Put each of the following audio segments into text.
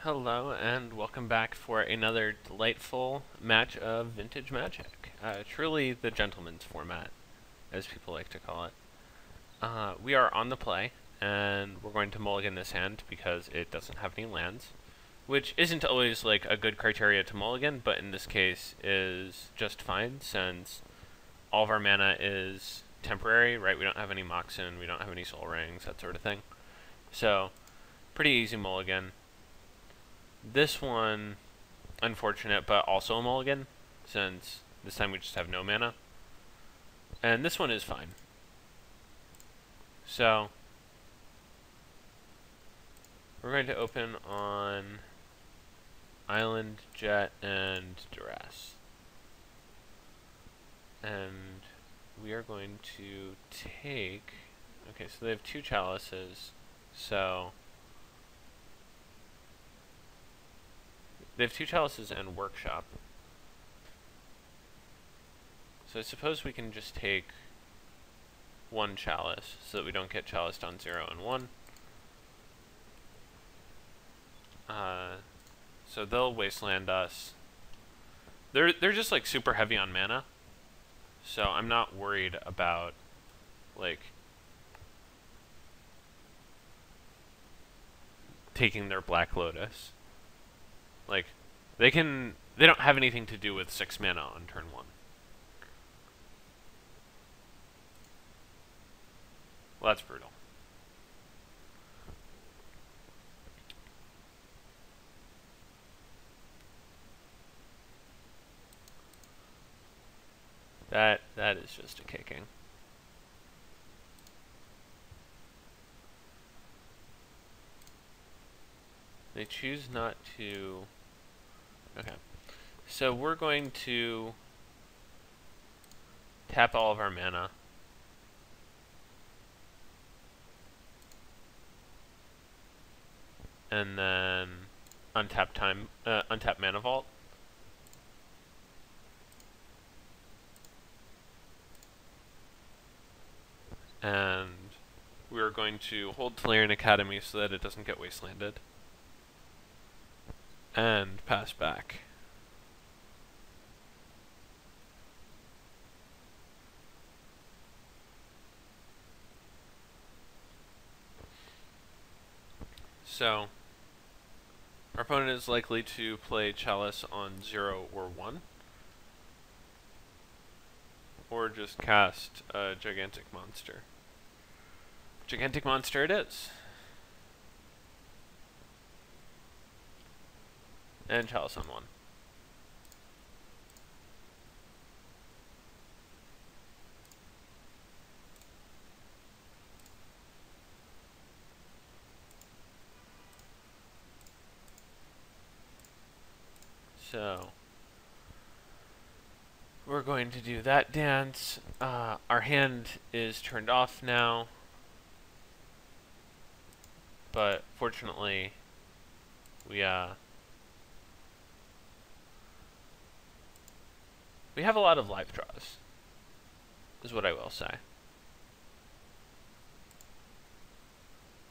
Hello and welcome back for another delightful match of Vintage Magic. Truly the gentleman's format, as people like to call it. We are on the play, and we're going to mulligan this hand because it doesn't have any lands, which isn't always like a good criteria to mulligan, but in this case is just fine since all of our mana is temporary, right? We don't have any Moxen, we don't have any Soul Rings, that sort of thing. So, pretty easy mulligan. This one, unfortunate, but also a mulligan, since this time we just have no mana. And this one is fine. So, we're going to open on Island, Jet, and Duress. And we are going to take... Okay, so they have 2 chalices, so... They have 2 chalices and workshop. So I suppose we can just take 1 chalice so that we don't get chaliced on 0 and 1. So they'll wasteland us. They're just like super heavy on mana. So I'm not worried about like taking their Black Lotus. Like, they don't have anything to do with 6 mana on turn 1. Well, that's brutal. That is just a kicking. They choose not to... Okay. So we're going to tap all of our mana. And then untap Mana Vault. And we are going to hold Tolarian Academy so that it doesn't get wastelanded. And pass back. So, our opponent is likely to play Chalice on 0 or 1. Or just cast a Gigantic Monster. Gigantic Monster it is. And Chalice on 1. So, we're going to do that dance. Our hand is turned off now. But fortunately, we have a lot of live draws, is what I will say.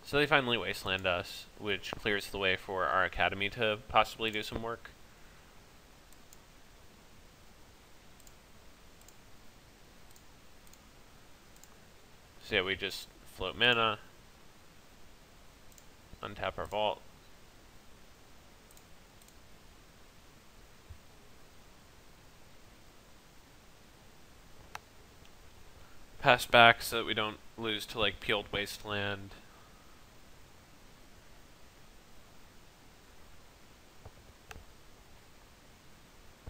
So they finally wasteland us, which clears the way for our academy to possibly do some work. So yeah, we just float mana, untap our vault. Pass back so that we don't lose to like Peeled Wasteland.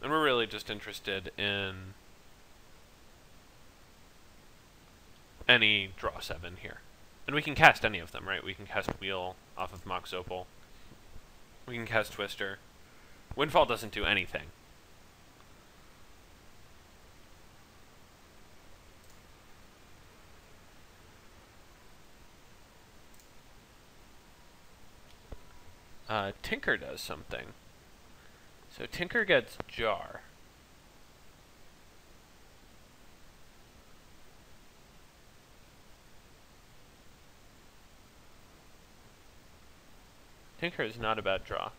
And we're really just interested in any draw 7 here. And we can cast any of them, right? We can cast Wheel off of Mox Opal. We can cast Twister. Windfall doesn't do anything. Tinker does something. So Tinker gets Jar. Tinker is not a bad draw.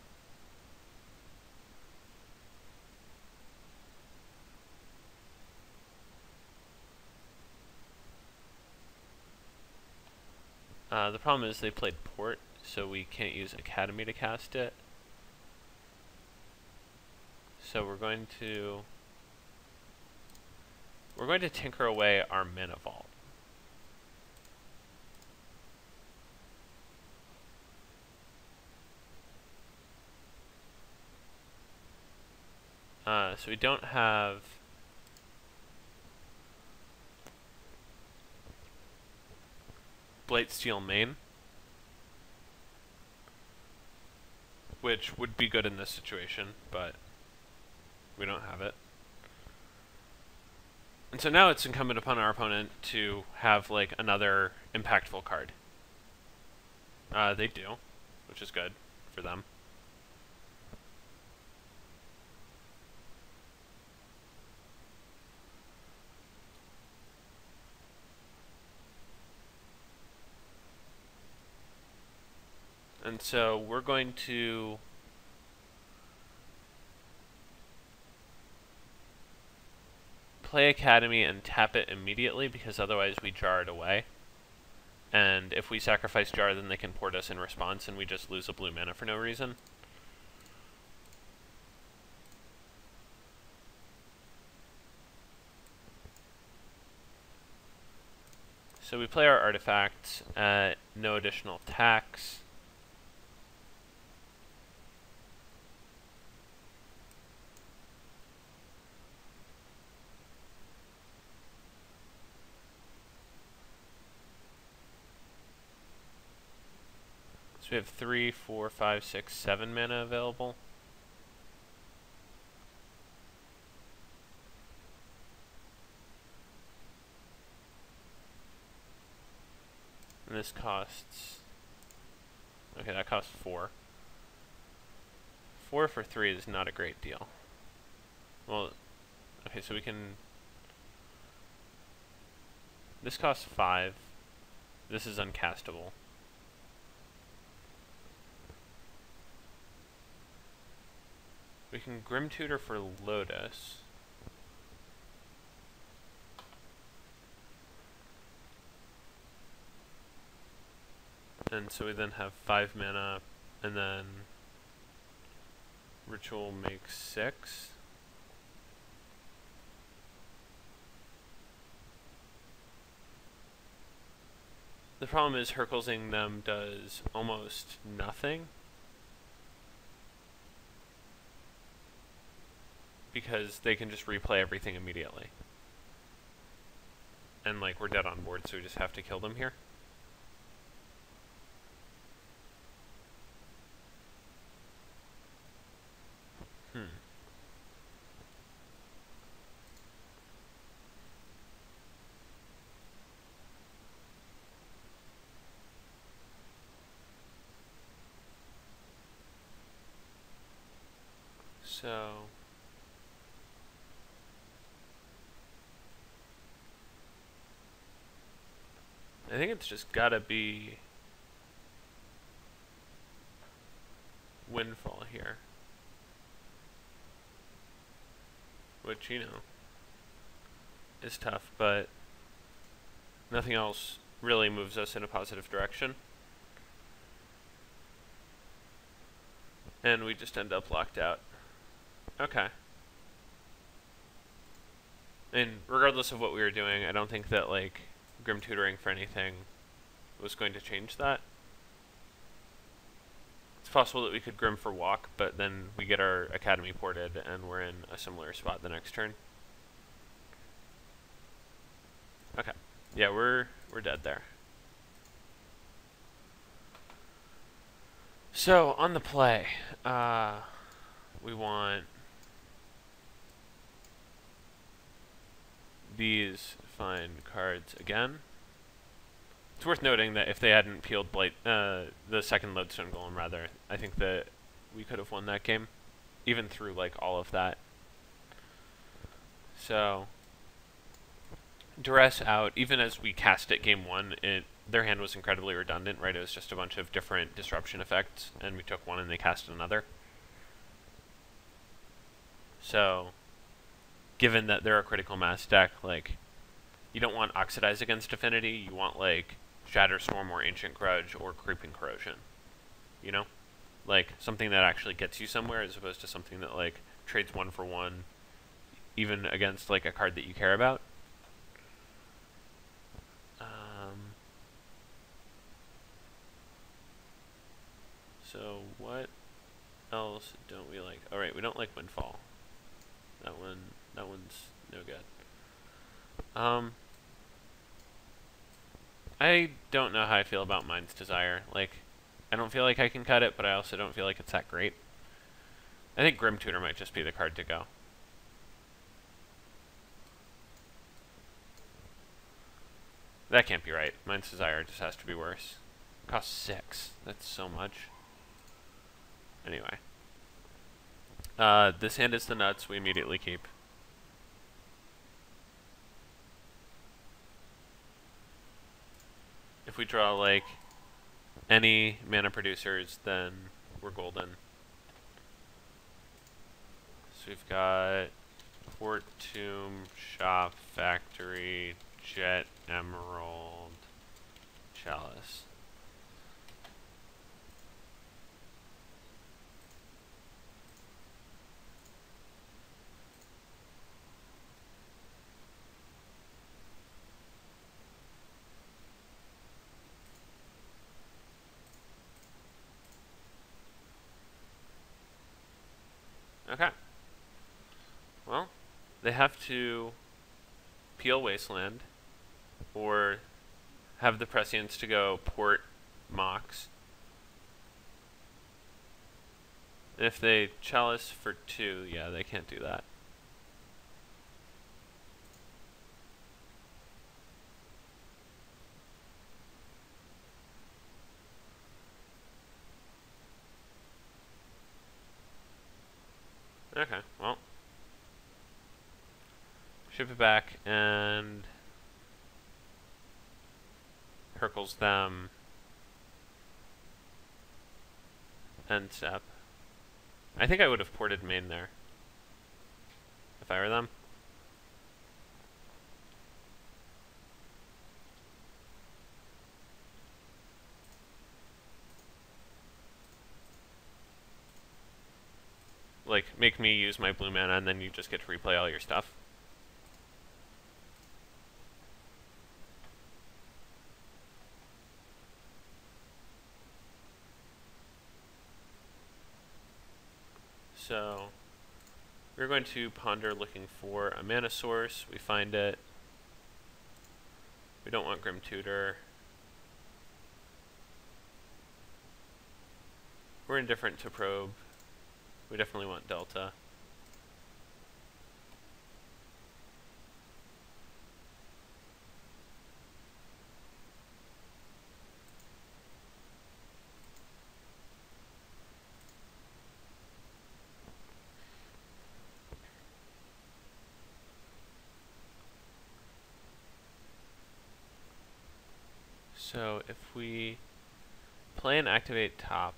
The problem is they played Port, so we can't use Academy to cast it. So we're going to tinker away our Mana Vault. So we don't have Blightsteel main, which would be good in this situation, but we don't have it. And so now it's incumbent upon our opponent to have like another impactful card. They do, which is good for them. And so we're going to play Academy and tap it immediately, because otherwise we jar it away. And if we sacrifice Jar, then they can port us in response, and we just lose a blue mana for no reason. So we play our artifacts at no additional tax. So we have 3, 4, 5, 6, 7 mana available. And this costs... Okay, that costs 4. 4 for 3 is not a great deal. Well, okay, so we can... This costs 5. This is uncastable. We can Grim Tutor for Lotus. And so we then have 5 mana, and then Ritual makes 6. The problem is Herculesing them does almost nothing, because they can just replay everything immediately. And like, we're dead on board, so we just have to kill them here. So... I think it's just gotta be Windfall here. Which, you know, is tough, but nothing else really moves us in a positive direction. And we just end up locked out. Okay. And regardless of what we were doing, I don't think that, like, Grim Tutoring for anything was going to change that. It's possible that we could Grim for Walk, but then we get our Academy ported, and we're in a similar spot the next turn. Okay. Yeah, we're dead there. So, on the play, we want these fine cards again. It's worth noting that if they hadn't peeled the second Lodestone Golem, rather, I think that we could have won that game, even through like all of that. So, Duress out. Even as we cast it game 1, their hand was incredibly redundant, right? It was just a bunch of different disruption effects, and we took one and they cast another. So, given that they're a critical mass deck, like, you don't want Oxidize against Affinity, you want, like, Shatterstorm or Ancient Grudge or Creeping Corrosion. You know? Like, something that actually gets you somewhere as opposed to something that, like, trades 1 for 1, even against, like, a card that you care about. So, what else don't we like? Alright, we don't like Windfall. That one's no good. I don't know how I feel about Mind's Desire. Like, I don't feel like I can cut it, but I also don't feel like it's that great. I think Grim Tutor might just be the card to go. That can't be right. Mind's Desire just has to be worse. Costs 6. That's so much. Anyway. This hand is the nuts. We immediately keep. If we draw, like, any mana producers, then we're golden. So we've got Port Tomb, Shop, Factory, Jet, Emerald, Chalice. Okay. Well, they have to peel Wasteland, or have the prescience to go port Mox. If they Chalice for 2, yeah, they can't do that. Okay, well. Ship it back and Hercles them. End step. I think I would have ported main there if I were them. Like, make me use my blue mana and then you just get to replay all your stuff. So, we're going to ponder looking for a mana source. We find it. We don't want Grim Tutor. We're indifferent to Probe. We definitely want Delta. So if we play and activate top,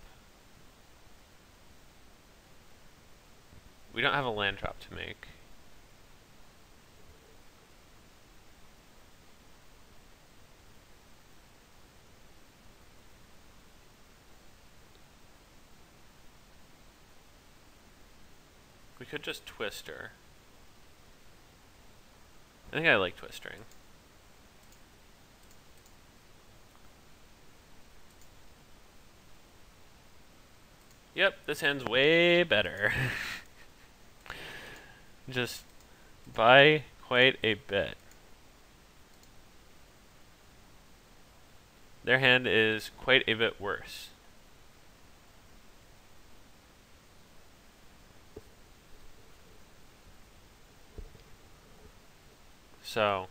we don't have a land drop to make. We could just Twister. I think I like Twistering. Yep, this hand's way better. Just by quite a bit. Their hand is quite a bit worse. So,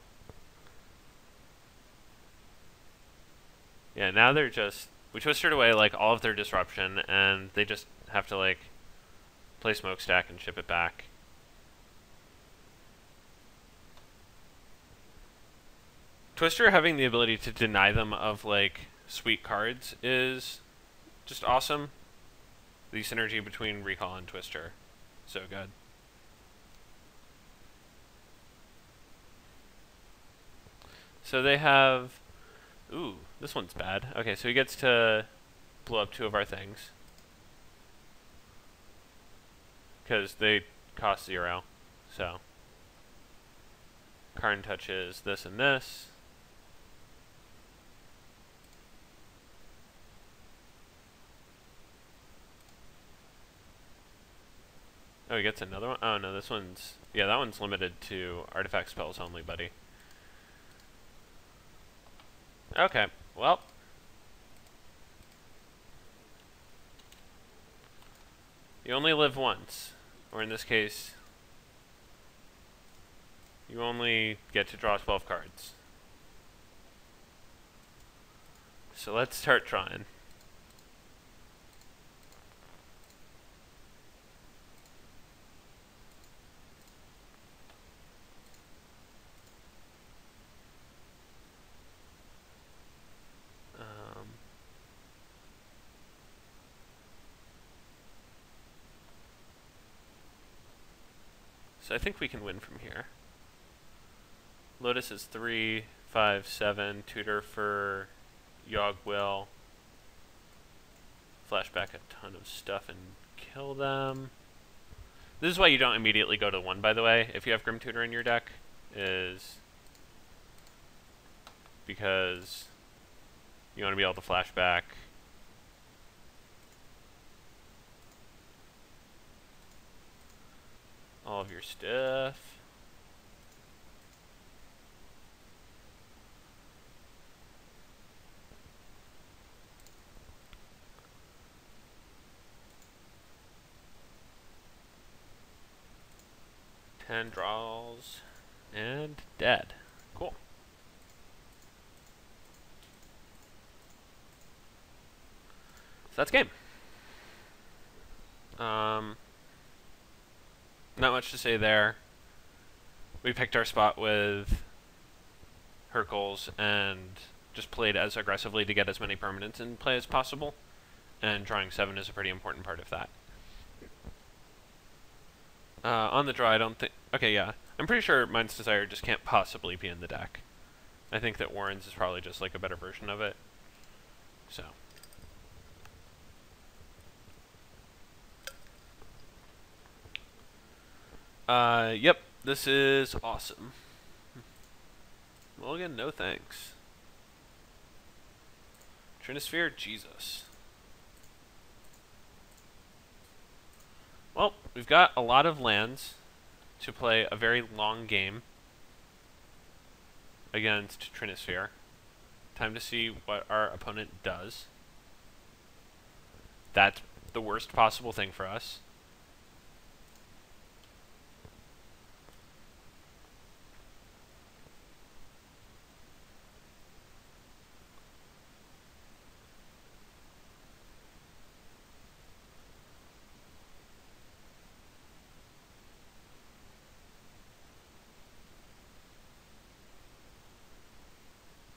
yeah, now they're just, we twisted away like all of their disruption and they just have to like play Smokestack and ship it back. Twister having the ability to deny them of like sweet cards is just awesome. The synergy between Recall and Twister, so good. So they have, ooh, This one's bad. Okay, so he gets to blow up 2 of our things. Because they cost 0. So. Karn touches this and this. Oh, he gets another one? Oh, no, this one's... Yeah, that one's limited to artifact spells only, buddy. Okay, well... You only live once. Or in this case... You only get to draw 12 cards. So let's start trying. So I think we can win from here. Lotus is 3, 5, 7. Tutor for Yogg will flashback a ton of stuff and kill them. This is why you don't immediately go to 1, by the way, if you have Grim Tutor in your deck, is because you want to be able to flashback all of your stuff. Ten draws and dead. Cool. So that's game. Not much to say there. We picked our spot with Hercules and just played as aggressively to get as many permanents in play as possible. And drawing 7 is a pretty important part of that. On the draw, I don't think... Okay, yeah. I'm pretty sure Mind's Desire just can't possibly be in the deck. I think that Warren's is probably just like a better version of it. So... yep, this is awesome. Mulligan, no thanks. Trinisphere, Jesus. Well, we've got a lot of lands to play a very long game against Trinisphere. Time to see what our opponent does. That's the worst possible thing for us.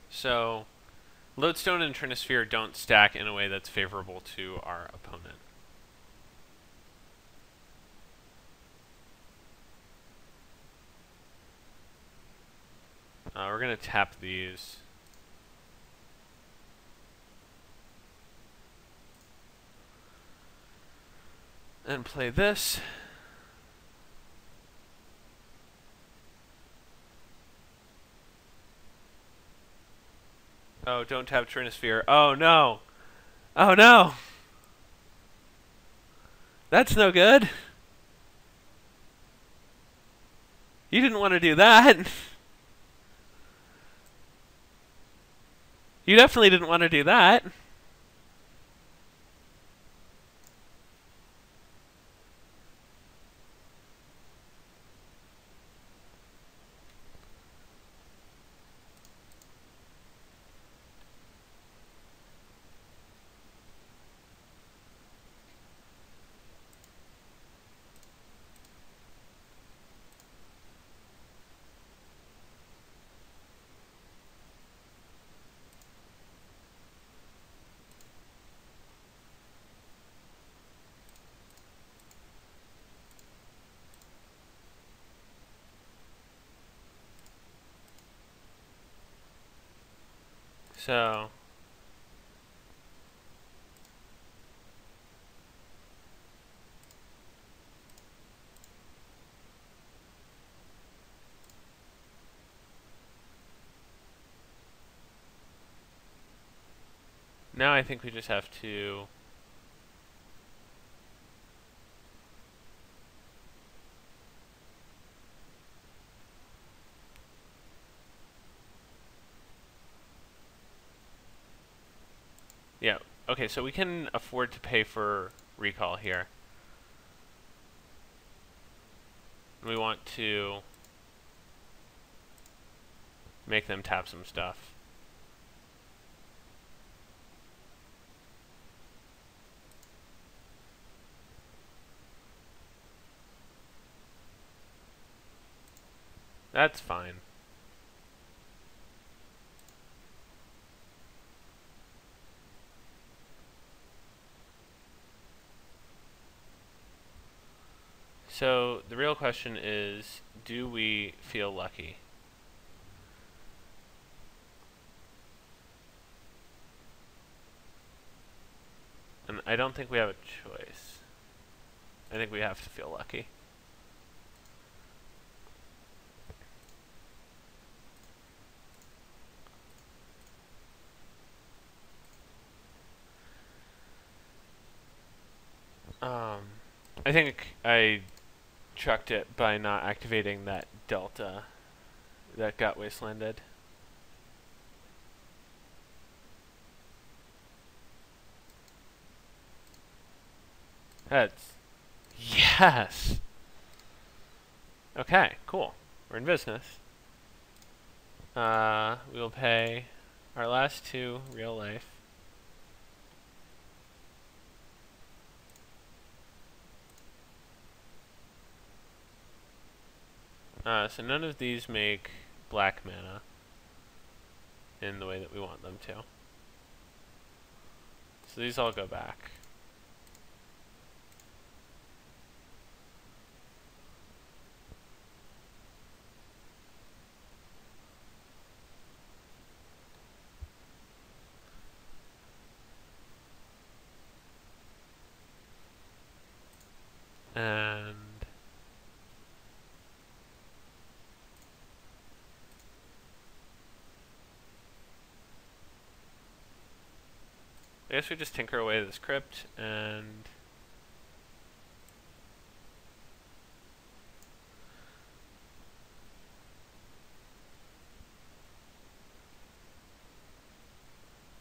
So, Lodestone and Trinisphere don't stack in a way that's favorable to our opponent. We're going to tap these. And play this. Oh, don't tap Trinisphere. Oh, no. Oh, no. That's no good. You didn't want to do that. You definitely didn't want to do that. So, Now I think we just have to... Yeah, okay, so we can afford to pay for recall here. We want to make them tap some stuff. That's fine. So the real question is, do we feel lucky? And I don't think we have a choice. I think we have to feel lucky. I think I chucked it by not activating that delta that got wastelanded. Heads. Yes! Okay, cool. We're in business. We will pay our last 2 real life. So none of these make black mana in the way that we want them to. So these all go back. And I guess we just tinker away this crypt and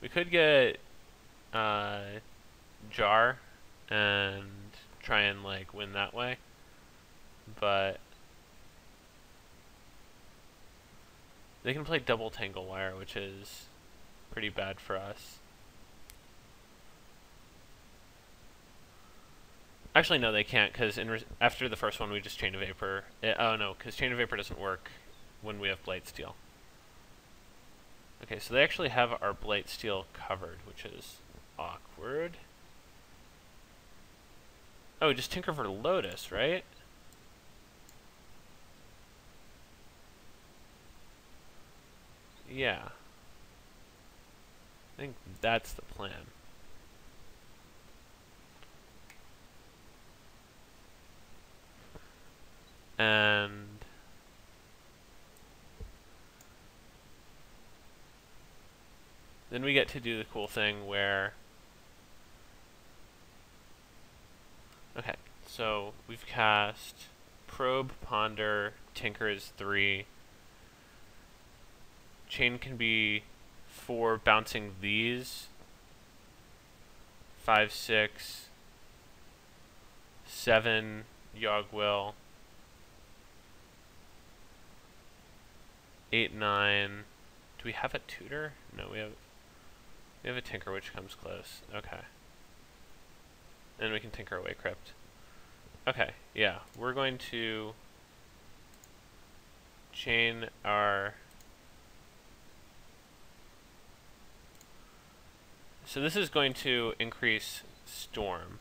we could get jar and try and like win that way, but they can play double tangle wire, which is pretty bad for us. Actually, no, they can't, because after the first one, we just Chain of Vapor. Oh, no, because Chain of Vapor doesn't work when we have Blight Steel. Okay, so they actually have our Blight Steel covered, which is awkward. Oh, just Tinker for Lotus, right? Yeah. I think that's the plan. And then we get to do the cool thing where, okay, so we've cast Probe, Ponder, Tinker is 3. Chain can be 4, bouncing these. 5, 6, 7, Yogwill. 8, 9. Do we have a tutor? No, we have a tinker which comes close. Okay. And we can tinker away crypt. Okay, yeah. We're going to chain our... So this is going to increase storm.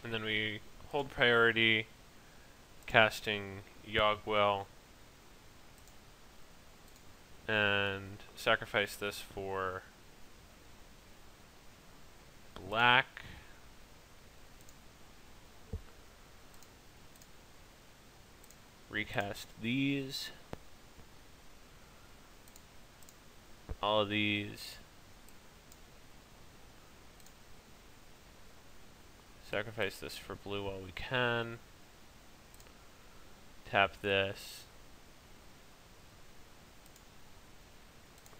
And then we hold priority, casting Yogwill, and sacrifice this for black. recast these. All of these. Sacrifice this for blue while we can. Tap this.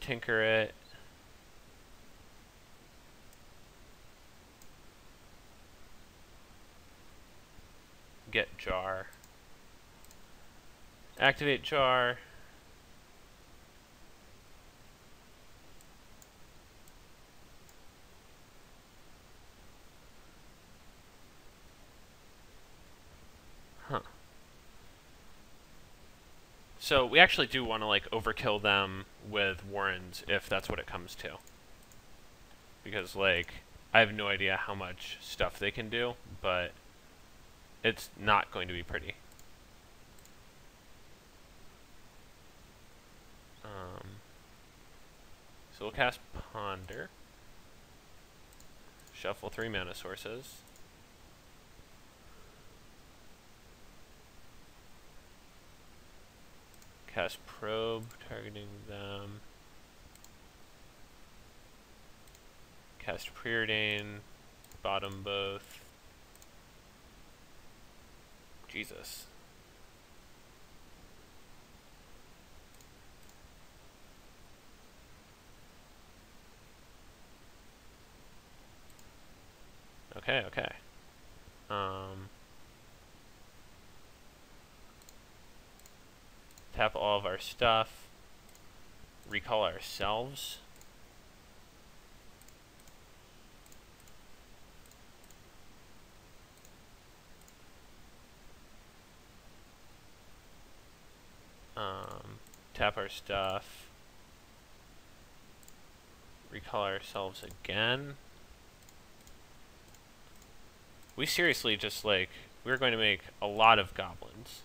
Tinker it. Get jar. Activate jar. Huh. So we actually do want to like overkill them with warrens if that's what it comes to. Because like I have no idea how much stuff they can do, but it's not going to be pretty. So we'll cast Ponder. Shuffle 3 mana sources. Cast Probe, targeting them. Cast Preordain, bottom both. Jesus. Okay, okay. Tap all of our stuff. Recall ourselves. Tap our stuff. Recall ourselves again. We seriously just like, we're going to make a lot of goblins.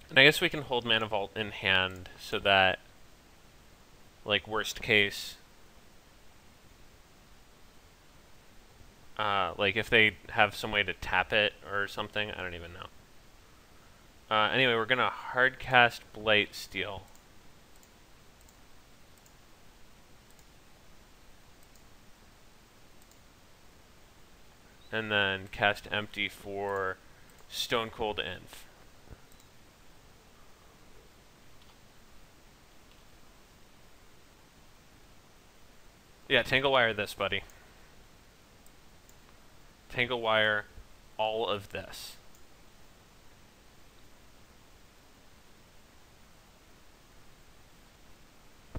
And I guess we can hold Mana Vault in hand so that, like, worst case, like if they have some way to tap it or something, I don't even know. Anyway, we're gonna hard cast Blight Steel. And then cast Empty for Stone Cold Inf. Yeah, Tangle Wire this, buddy. Tangle Wire all of this.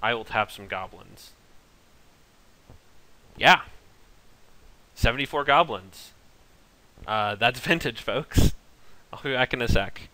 I will tap some goblins. Yeah. 74 goblins. That's vintage, folks. I'll be back in a sec.